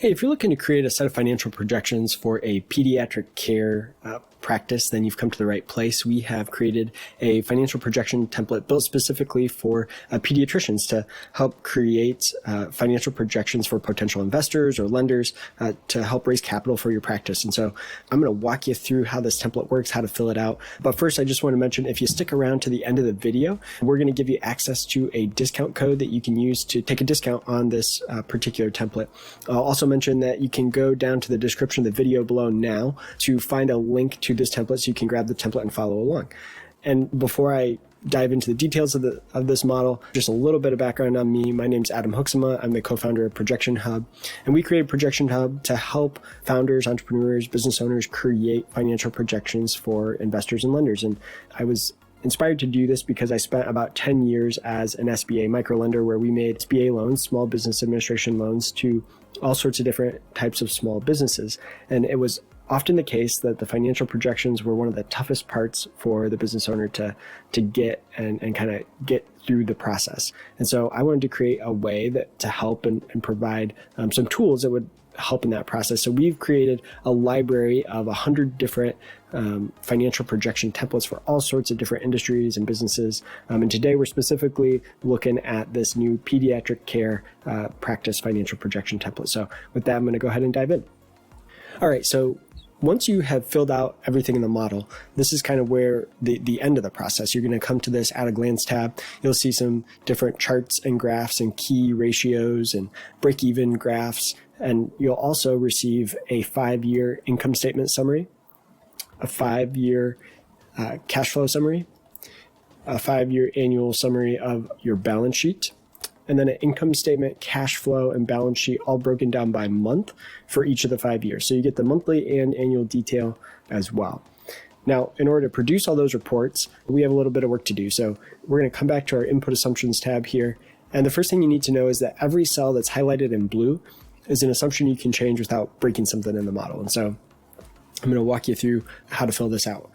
Hey, if you're looking to create a set of financial projections for a pediatric care practice, then you've come to the right place. We have created a financial projection template built specifically for pediatricians to help create financial projections for potential investors or lenders to help raise capital for your practice. And so I'm going to walk you through how this template works, how to fill it out. But first, I just want to mention, if you stick around to the end of the video, we're going to give you access to a discount code that you can use to take a discount on this particular template. I'll also mention that you can go down to the description of the video below now to find a link to this template so you can grab the template and follow along. And before I dive into the details of this model, just a little bit of background on me. My name's Adam Hoeksema. I'm the co-founder of ProjectionHub, and we created ProjectionHub to help founders, entrepreneurs, business owners create financial projections for investors and lenders. And I was inspired to do this because I spent about 10 years as an SBA microlender, where we made SBA loans, small business administration loans, to all sorts of different types of small businesses. And it was often the case that the financial projections were one of the toughest parts for the business owner to get and kind of get through the process. And so I wanted to create a way that to help and provide some tools that would help in that process. So we've created a library of 100 different financial projection templates for all sorts of different industries and businesses. And today we're specifically looking at this new pediatric care practice financial projection template. So with that, I'm going to go ahead and dive in. All right, so once you have filled out everything in the model, this is kind of where the end of the process. You're going to come to this at a glance tab. You'll see some different charts and graphs and key ratios and break-even graphs. And you'll also receive a 5-year income statement summary, a 5-year cash flow summary, a 5-year annual summary of your balance sheet, and then an income statement, cash flow, and balance sheet all broken down by month for each of the 5 years. So you get the monthly and annual detail as well. Now, in order to produce all those reports, we have a little bit of work to do. So we're going to come back to our input assumptions tab here. And the first thing you need to know is that every cell that's highlighted in blue is an assumption you can change without breaking something in the model. And so I'm going to walk you through how to fill this out.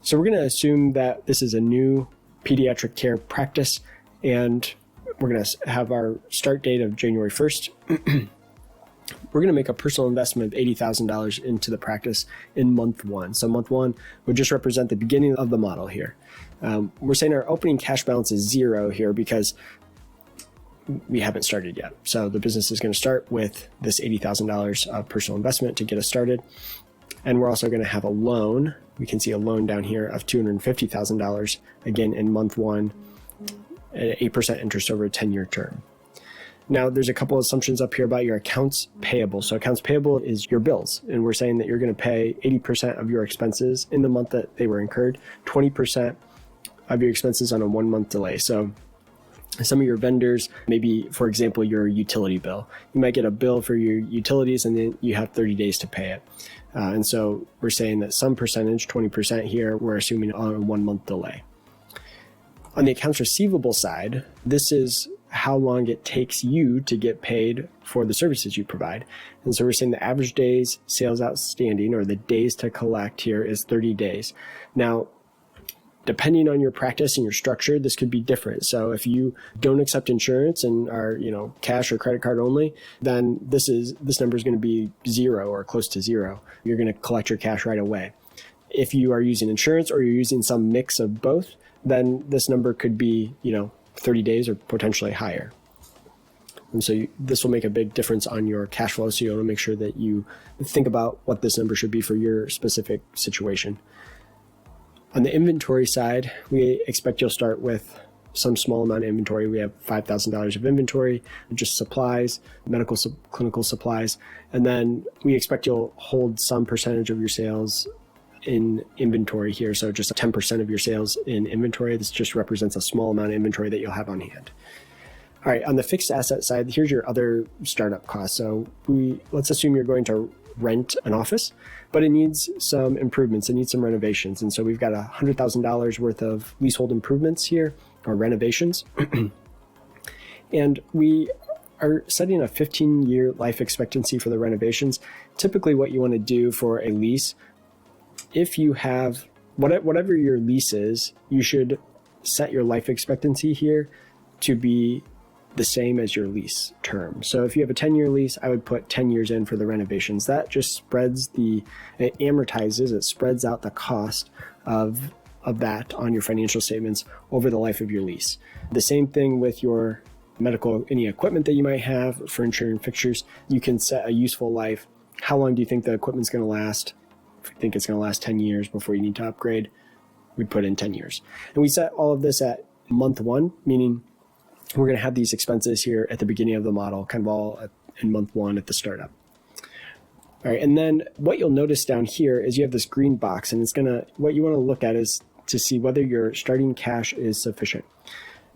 So we're going to assume that this is a new pediatric care practice, and we're going to have our start date of January 1st. We're going to make a personal investment of $80,000 into the practice in month 1. So month 1 would just represent the beginning of the model here. We're saying our opening cash balance is 0 here because we haven't started yet. So the business is going to start with this $80,000 of personal investment to get us started. And we're also going to have a loan. We can see a loan down here of $250,000, again, in month 1, at 8% interest over a 10-year term. Now, there's a couple of assumptions up here about your accounts payable. So accounts payable is your bills. And we're saying that you're going to pay 80% of your expenses in the month that they were incurred, 20% of your expenses on a 1-month delay. So some of your vendors, maybe, for example, your utility bill. You might get a bill for your utilities and then you have 30 days to pay it. And so we're saying that some percentage, 20% here, we're assuming on a 1-month delay. On the accounts receivable side, this is how long it takes you to get paid for the services you provide. And so we're saying the average days sales outstanding, or the days to collect here, is 30 days. Now, depending on your practice and your structure, this could be different. So if you don't accept insurance and are, cash or credit card only, then this number is going to be 0 or close to 0. You're going to collect your cash right away. If you are using insurance or you're using some mix of both, then this number could be, 30 days or potentially higher. And so this will make a big difference on your cash flow. So you want to make sure that you think about what this number should be for your specific situation. On the inventory side, we expect you'll start with some small amount of inventory. We have $5,000 of inventory, just supplies, medical, clinical supplies. And then we expect you'll hold some percentage of your sales in inventory here. So just 10% of your sales in inventory. This just represents a small amount of inventory that you'll have on hand. All right, on the fixed asset side, here's your other startup costs. So let's assume you're going to rent an office, but it needs some improvements. It needs some renovations. And so we've got $100,000 worth of leasehold improvements here, or renovations. And we are setting a 15-year life expectancy for the renovations. Typically what you want to do for a lease, if you have whatever your lease is, you should set your life expectancy here to be the same as your lease term. So if you have a 10-year lease, I would put 10 years in for the renovations. That just it amortizes, it spreads out the cost of that on your financial statements over the life of your lease. The same thing with your any equipment that you might have, furniture and fixtures. You can set a useful life. How long do you think the equipment's going to last? If you think it's going to last 10 years before you need to upgrade, we'd put in 10 years. And we set all of this at month one, meaning we're going to have these expenses here at the beginning of the model, kind of all in month one at the startup. All right, and then what you'll notice down here is you have this green box, and what you want to look at is to see whether your starting cash is sufficient.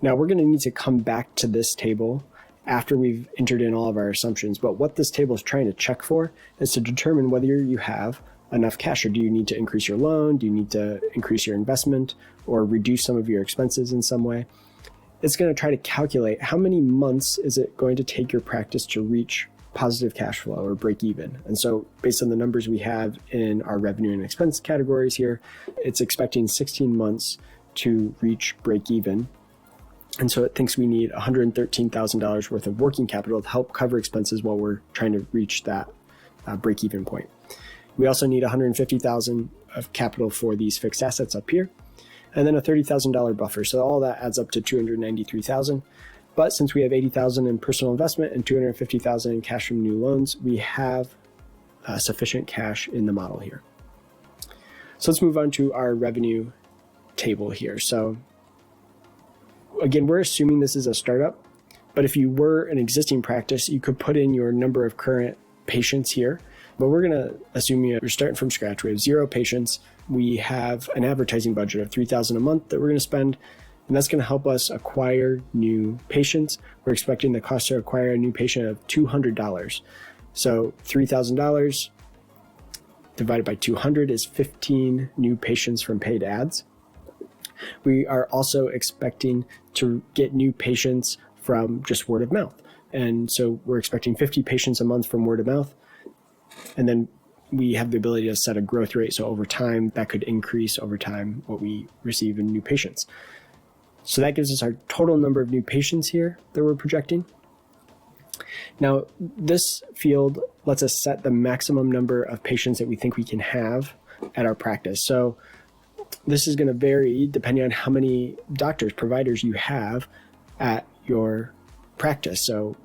Now, we're going to need to come back to this table after we've entered in all of our assumptions, but what this table is trying to check for is to determine whether you have enough cash, or do you need to increase your loan? Do you need to increase your investment or reduce some of your expenses in some way? It's going to try to calculate how many months is it going to take your practice to reach positive cash flow or break even. And so based on the numbers we have in our revenue and expense categories here, it's expecting 16 months to reach break even. And so it thinks we need $113,000 worth of working capital to help cover expenses while we're trying to reach that break even point. We also need $150,000 of capital for these fixed assets up here, and then a $30,000 buffer. So all that adds up to $293,000. But since we have $80,000 in personal investment and $250,000 in cash from new loans, we have sufficient cash in the model here. So let's move on to our revenue table here. So again, we're assuming this is a startup, but if you were an existing practice, you could put in your number of current patients here. But we're going to assume you're starting from scratch. We have 0 patients. We have an advertising budget of $3,000 a month that we're going to spend, and that's going to help us acquire new patients. We're expecting the cost to acquire a new patient of $200. So $3,000 divided by 200 is 15 new patients from paid ads. We are also expecting to get new patients from just word of mouth. And so we're expecting 50 patients a month from word of mouth. And then we have the ability to set a growth rate. So over time, that could increase over time what we receive in new patients. So that gives us our total number of new patients here that we're projecting. Now, this field lets us set the maximum number of patients that we think we can have at our practice. So this is going to vary depending on how many doctors, providers you have at your practice. So,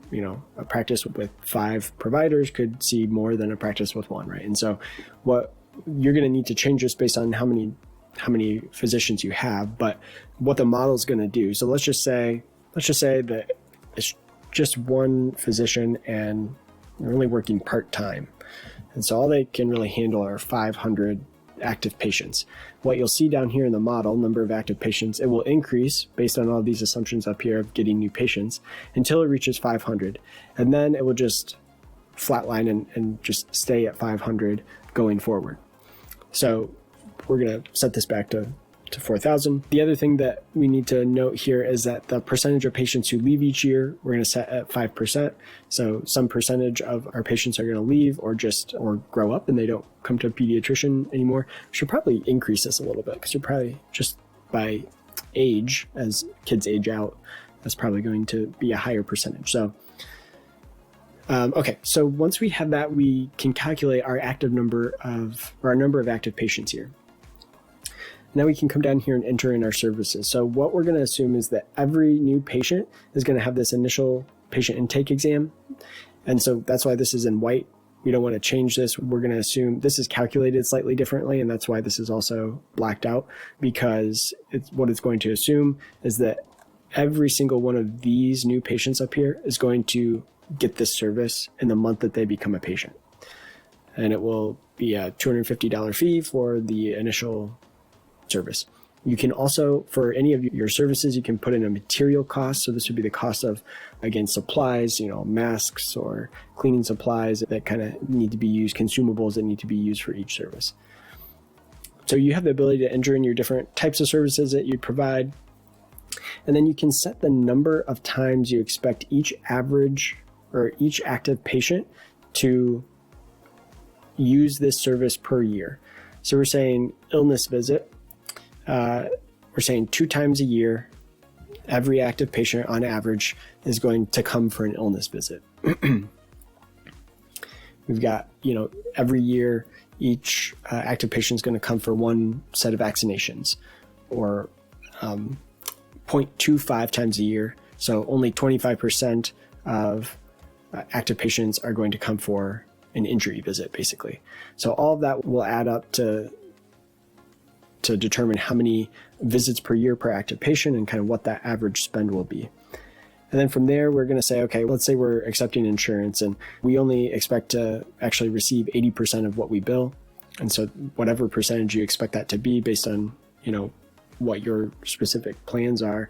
a practice with 5 providers could see more than a practice with 1, right? And so what you're going to need to change this based on how many physicians you have, but what the model is going to do. So let's just say that it's just 1 physician and they're only working part-time. And so all they can really handle are 500 active patients. What you'll see down here in the model, number of active patients, it will increase based on all these assumptions up here of getting new patients until it reaches 500. And then it will just flatline and just stay at 500 going forward. So we're going to set this back to 4,000. The other thing that we need to note here is that the percentage of patients who leave each year, we're going to set at 5%. So some percentage of our patients are going to leave or grow up and they don't come to a pediatrician anymore. We should probably increase this a little bit because you're probably just by age, as kids age out, that's probably going to be a higher percentage. So, okay. So once we have that, we can calculate our number of active patients here. Now we can come down here and enter in our services. So what we're going to assume is that every new patient is going to have this initial patient intake exam. And so that's why this is in white. We don't want to change this. We're going to assume this is calculated slightly differently. And that's why this is also blacked out, because what it's going to assume is that every single one of these new patients up here is going to get this service in the month that they become a patient. And it will be a $250 fee for the initial service. You can also, for any of your services, you can put in a material cost. So this would be the cost of, again, supplies, masks or cleaning supplies that kind of need to be used, consumables that need to be used for each service. So you have the ability to enter in your different types of services that you provide. And then you can set the number of times you expect each active patient to use this service per year. So we're saying illness visit. We're saying 2 times a year every active patient on average is going to come for an illness visit. We've got, every year, each active patient is going to come for one set of vaccinations, or 0.25 times a year. So only 25% of active patients are going to come for an injury visit, basically. So all of that will add up to determine how many visits per year per active patient and kind of what that average spend will be. And then from there, we're going to say, okay, let's say we're accepting insurance and we only expect to actually receive 80% of what we bill. And so whatever percentage you expect that to be based on, what your specific plans are,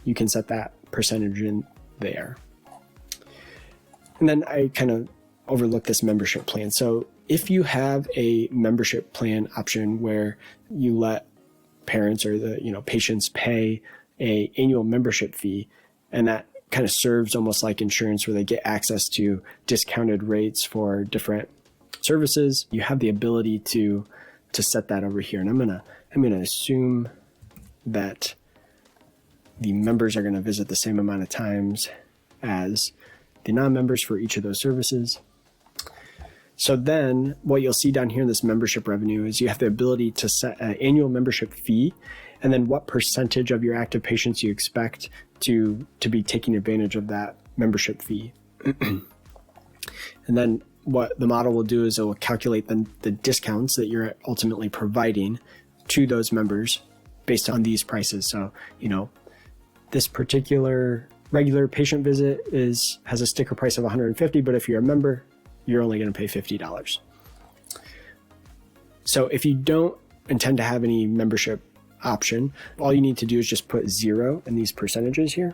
you can set that percentage in there. And then I kind of overlook this membership plan. So if you have a membership plan option where you let parents or the patients pay a annual membership fee, and that kind of serves almost like insurance where they get access to discounted rates for different services, you have the ability to set that over here. And I'm gonna assume that the members are going to visit the same amount of times as the non-members for each of those services. So then what you'll see down here in this membership revenue is you have the ability to set an annual membership fee, and then what percentage of your active patients you expect to be taking advantage of that membership fee. And then what the model will do is it will calculate the discounts that you're ultimately providing to those members based on these prices. So, this particular regular patient visit has a sticker price of $150, but if you're a member, you're only going to pay $50. So if you don't intend to have any membership option, all you need to do is just put 0 in these percentages here,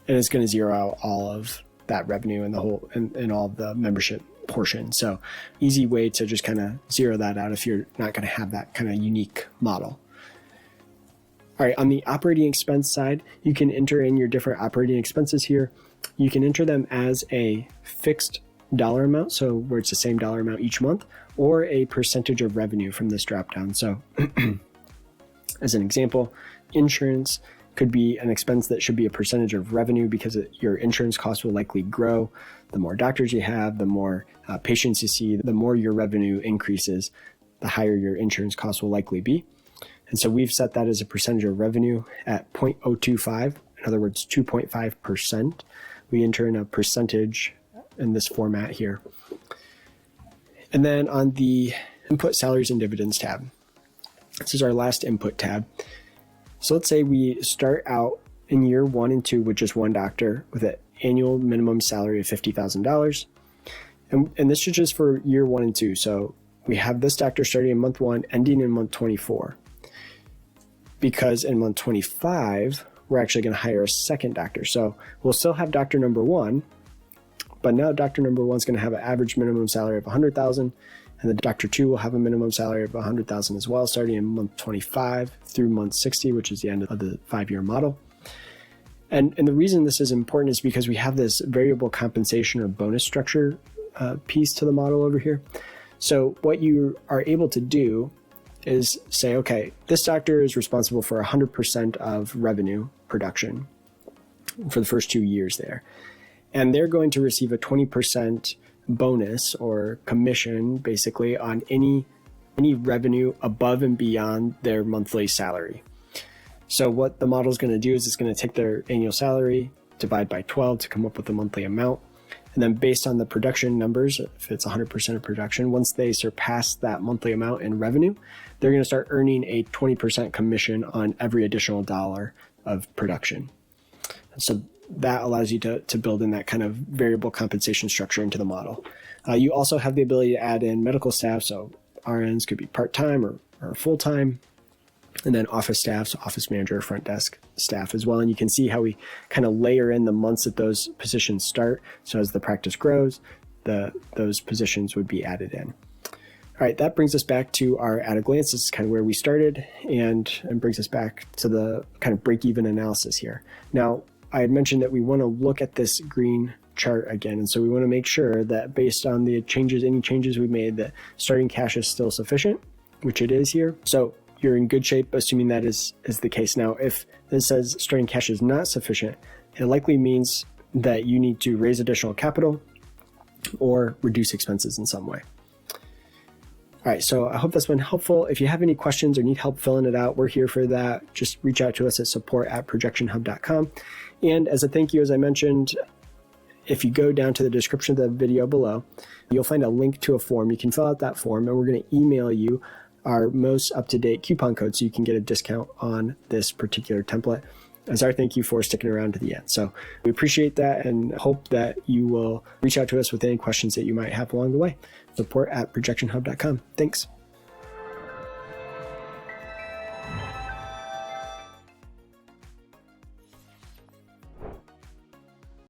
and it's going to zero out all of that revenue and the whole and all of the membership portion. So easy way to just kind of zero that out if you're not going to have that kind of unique model. All right, on the operating expense side, you can enter in your different operating expenses here. You can enter them as a fixed dollar amount, so where it's the same dollar amount each month, or a percentage of revenue from this dropdown. So as an example, insurance could be an expense that should be a percentage of revenue because your insurance costs will likely grow. The more doctors you have, the more patients you see, the more your revenue increases, the higher your insurance costs will likely be. And so we've set that as a percentage of revenue at 0.025, in other words, 2.5%. We enter in a percentage in this format here. And then on the input salaries and dividends tab, this is our last input tab. So let's say we start out in year 1 and 2 with just one doctor with an annual minimum salary of $50,000. And this is just for year 1 and 2. So we have this doctor starting in month 1, ending in month 24. Because in month 25, we're actually going to hire a second doctor. So we'll still have doctor number 1, but now doctor number 1 is going to have an average minimum salary of $100,000, and the doctor 2 will have a minimum salary of $100,000 as well, starting in month 25 through month 60, which is the end of the 5-year model. And the reason this is important is because we have this variable compensation or bonus structure piece to the model over here. So what you are able to do is say, okay, this doctor is responsible for 100% of revenue production for the first 2 years there. And they're going to receive a 20% bonus or commission basically on any revenue above and beyond their monthly salary. So what the model is going to do is it's going to take their annual salary, divide by 12 to come up with the monthly amount. And then based on the production numbers, if it's 100% of production, once they surpass that monthly amount in revenue, they're going to start earning a 20% commission on every additional dollar of production. So that allows you to build in that kind of variable compensation structure into the model. You also have the ability to add in medical staff. So RNs could be part-time or full-time. And then office staff, so office manager, front desk staff as well. And you can see how we kind of layer in the months that those positions start. So as the practice grows, those positions would be added in. All right, that brings us back to our at a glance. This is kind of where we started and brings us back to the kind of break-even analysis here. Now, I had mentioned that we want to look at this green chart again. And so we want to make sure that based on the changes, any changes we made, that starting cash is still sufficient, which it is here. So you're in good shape, assuming that is the case. Now, if this says starting cash is not sufficient, it likely means that you need to raise additional capital or reduce expenses in some way. All right, so I hope that's been helpful. If you have any questions or need help filling it out, we're here for that. Just reach out to us at support@ProjectionHub.com. And as a thank you, as I mentioned, if you go down to the description of the video below, you'll find a link to a form. You can fill out that form, and we're going to email you our most up-to-date coupon code so you can get a discount on this particular template as our thank you for sticking around to the end. So we appreciate that and hope that you will reach out to us with any questions that you might have along the way. Support@ProjectionHub.com. Thanks.